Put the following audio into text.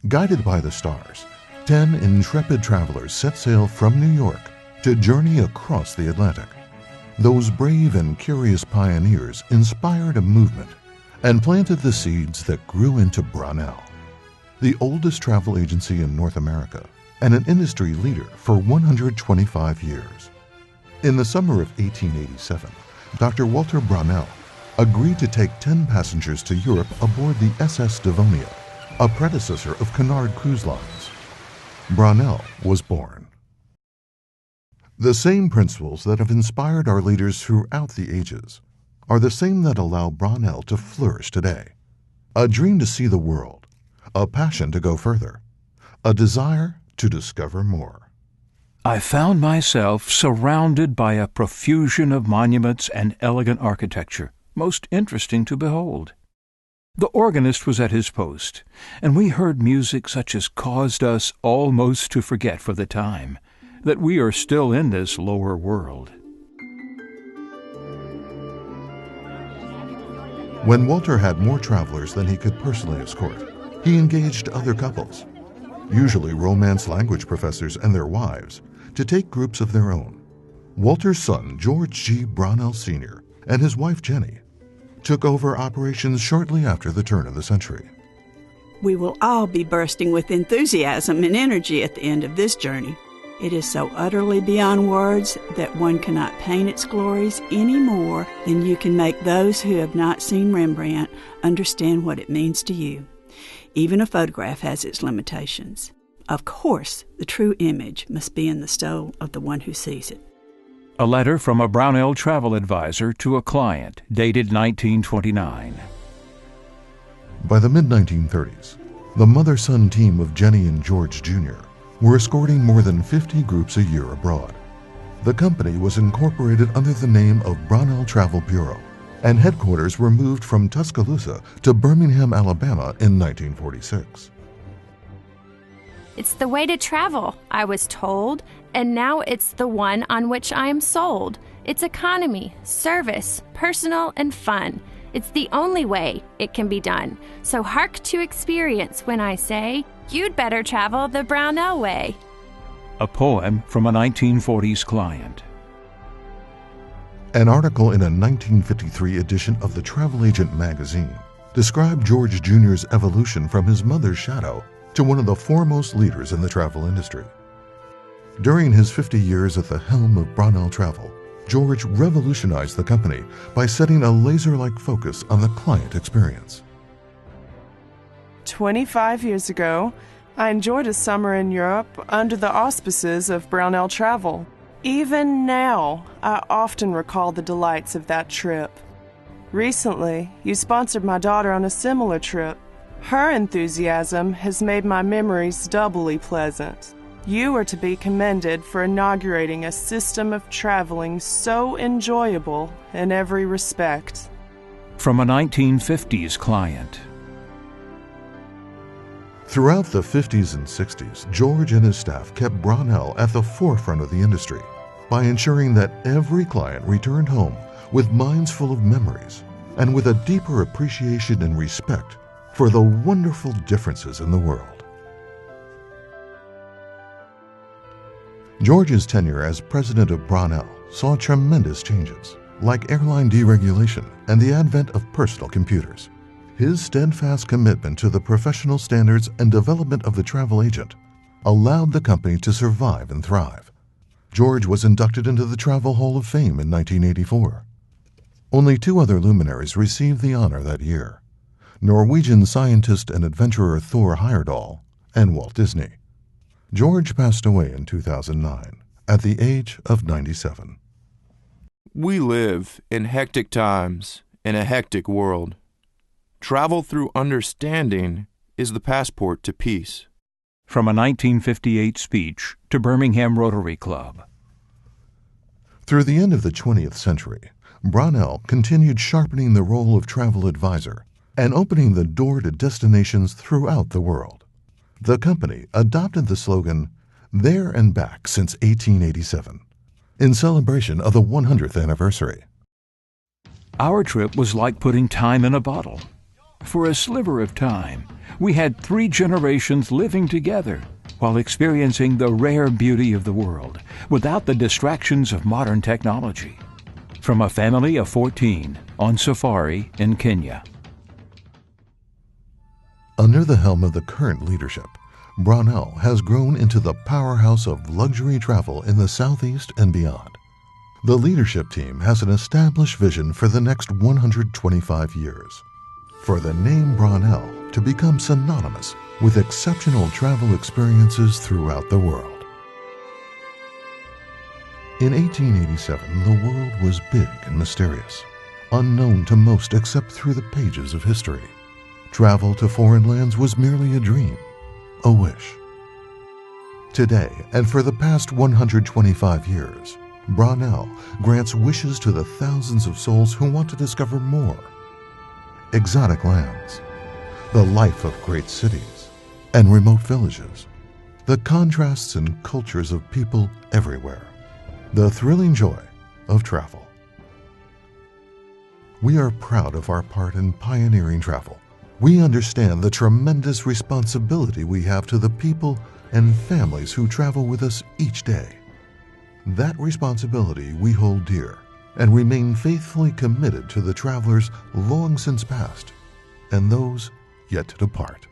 Guided by the stars, 10 intrepid travelers set sail from New York to journey across the Atlantic. Those brave and curious pioneers inspired a movement and planted the seeds that grew into Brownell, the oldest travel agency in North America and an industry leader for 125 years. In the summer of 1887, Dr. Walter Brownell agreed to take 10 passengers to Europe aboard the SS Devonia, a predecessor of Cunard Cruise Lines. Brownell was born. The same principles that have inspired our leaders throughout the ages are the same that allow Brownell to flourish today. A dream to see the world, a passion to go further, a desire to discover more. I found myself surrounded by a profusion of monuments and elegant architecture, most interesting to behold. The organist was at his post, and we heard music such as caused us almost to forget for the time that we are still in this lower world. When Walter had more travelers than he could personally escort, he engaged other couples, usually Romance language professors and their wives, to take groups of their own. Walter's son, George G. Brownell Sr., and his wife, Jenny, took over operations shortly after the turn of the century. We will all be bursting with enthusiasm and energy at the end of this journey. It is so utterly beyond words that one cannot paint its glories any more than you can make those who have not seen Rembrandt understand what it means to you. Even a photograph has its limitations. Of course, the true image must be in the soul of the one who sees it. A letter from a Brownell travel advisor to a client, dated 1929. By the mid-1930s, the mother-son team of Jenny and George Jr. were escorting more than 50 groups a year abroad. The company was incorporated under the name of Brownell Travel Bureau, and headquarters were moved from Tuscaloosa to Birmingham, Alabama in 1946. It's the way to travel, I was told, and now it's the one on which I am sold. It's economy, service, personal, and fun. It's the only way it can be done. So hark to experience when I say, you'd better travel the Brownell way. A poem from a 1940s client. An article in a 1953 edition of the Travel Agent magazine described George Jr.'s evolution from his mother's shadow to one of the foremost leaders in the travel industry. During his 50 years at the helm of Brownell Travel, George revolutionized the company by setting a laser-like focus on the client experience. 25 years ago, I enjoyed a summer in Europe under the auspices of Brownell Travel. Even now, I often recall the delights of that trip. Recently, you sponsored my daughter on a similar trip. Her enthusiasm has made my memories doubly pleasant. You are to be commended for inaugurating a system of traveling so enjoyable in every respect. From a 1950s client. Throughout the 50s and 60s, George and his staff kept Brownell at the forefront of the industry by ensuring that every client returned home with minds full of memories and with a deeper appreciation and respect for the wonderful differences in the world. George's tenure as president of Brownell saw tremendous changes, like airline deregulation and the advent of personal computers. His steadfast commitment to the professional standards and development of the travel agent allowed the company to survive and thrive. George was inducted into the Travel Hall of Fame in 1984. Only 2 other luminaries received the honor that year: Norwegian scientist and adventurer Thor Heyerdahl and Walt Disney. George passed away in 2009 at the age of 97. We live in hectic times in a hectic world. Travel through understanding is the passport to peace. From a 1958 speech to Birmingham Rotary Club. Through the end of the 20th century, Brownell continued sharpening the role of travel advisor and opening the door to destinations throughout the world. The company adopted the slogan, "There and Back Since 1887," in celebration of the 100th anniversary. Our trip was like putting time in a bottle. For a sliver of time, we had 3 generations living together while experiencing the rare beauty of the world without the distractions of modern technology. From a family of 14 on safari in Kenya. Under the helm of the current leadership, Brownell has grown into the powerhouse of luxury travel in the Southeast and beyond. The leadership team has an established vision for the next 125 years, for the name Brownell to become synonymous with exceptional travel experiences throughout the world. In 1887, the world was big and mysterious, unknown to most except through the pages of history. Travel to foreign lands was merely a dream, a wish. Today, and for the past 125 years, Brownell grants wishes to the thousands of souls who want to discover more. Exotic lands, the life of great cities, and remote villages, the contrasts and cultures of people everywhere, the thrilling joy of travel. We are proud of our part in pioneering travel. We understand the tremendous responsibility we have to the people and families who travel with us each day. That responsibility we hold dear and remain faithfully committed to the travelers long since past and those yet to depart.